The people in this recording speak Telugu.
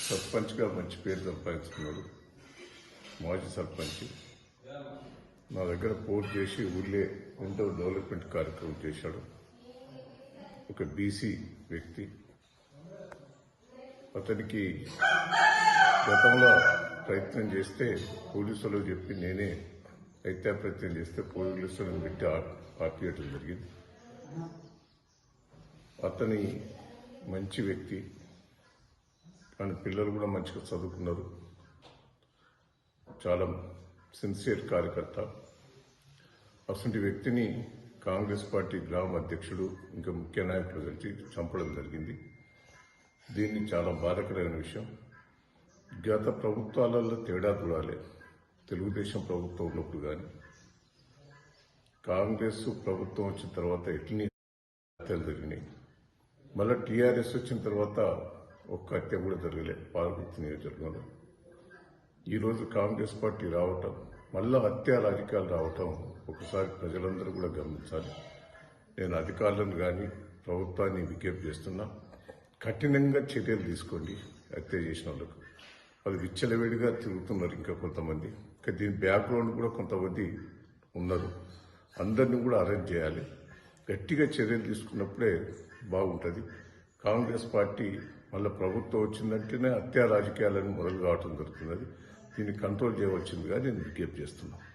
సర్పంచ్గా మంచి పేరు సంపాదించుకున్నాడు. మాజీ సర్పంచ్ నా దగ్గర పోస్ట్ చేసి ఊళ్ళే ఎంతో డెవలప్మెంట్ కార్యక్రమం చేశాడు. ఒక బీసీ వ్యక్తి. అతనికి గతంలో ప్రయత్నం చేస్తే పోలీసులు చెప్పి నేనే హత్యా ప్రయత్నం చేస్తే పోలీసులను పెట్టి ఆపేయటం జరిగింది. అతని మంచి వ్యక్తి, కానీ పిల్లలు కూడా మంచిగా చదువుకున్నారు. చాలా సిన్సియర్ కార్యకర్త. అటువంటి వ్యక్తిని కాంగ్రెస్ పార్టీ గ్రామ అధ్యక్షుడు ఇంకా ముఖ్య నాయకులు కలిసి చంపడం జరిగింది. దీన్ని చాలా బాధాకరమైన విషయం. గత ప్రభుత్వాలలో తేడా చూడాలి. తెలుగుదేశం ప్రభుత్వం ఉన్నప్పుడు కానీ కాంగ్రెస్ ప్రభుత్వం వచ్చిన తర్వాత ఎట్లని హత్యలు జరిగినాయి. మళ్ళీ టీఆర్ఎస్ వచ్చిన తర్వాత ఒక్క హత్య కూడా జరగలేదు పాలకుర్తి నియోజకవర్గంలో. ఈరోజు కాంగ్రెస్ పార్టీ రావటం, మళ్ళా హత్య రాజకీయాలు రావటం ఒకసారి ప్రజలందరూ కూడా గమనించాలి. నేను అధికారులను కానీ ప్రభుత్వాన్ని విజ్ఞప్తి చేస్తున్నా, కఠినంగా చర్యలు తీసుకోండి. హత్య చేసిన వాళ్ళకు వాళ్ళు విచ్చలవిడిగా తిరుగుతున్నారు. ఇంకా కొంతమంది, ఇంకా దీని బ్యాక్గ్రౌండ్ కూడా కొంతమంది ఉన్నారు. అందరినీ కూడా అరెస్ట్ చేయాలి. గట్టిగా చర్యలు తీసుకున్నప్పుడే బాగుంటుంది. కాంగ్రెస్ పార్టీ మళ్ళీ ప్రభుత్వం వచ్చిందంటేనే హత్యా రాజకీయాలను మొదలు కావటం జరుగుతున్నది. దీన్ని కంట్రోల్ చేయవలసిందిగా నేను విజ్ఞప్తి చేస్తున్నాను.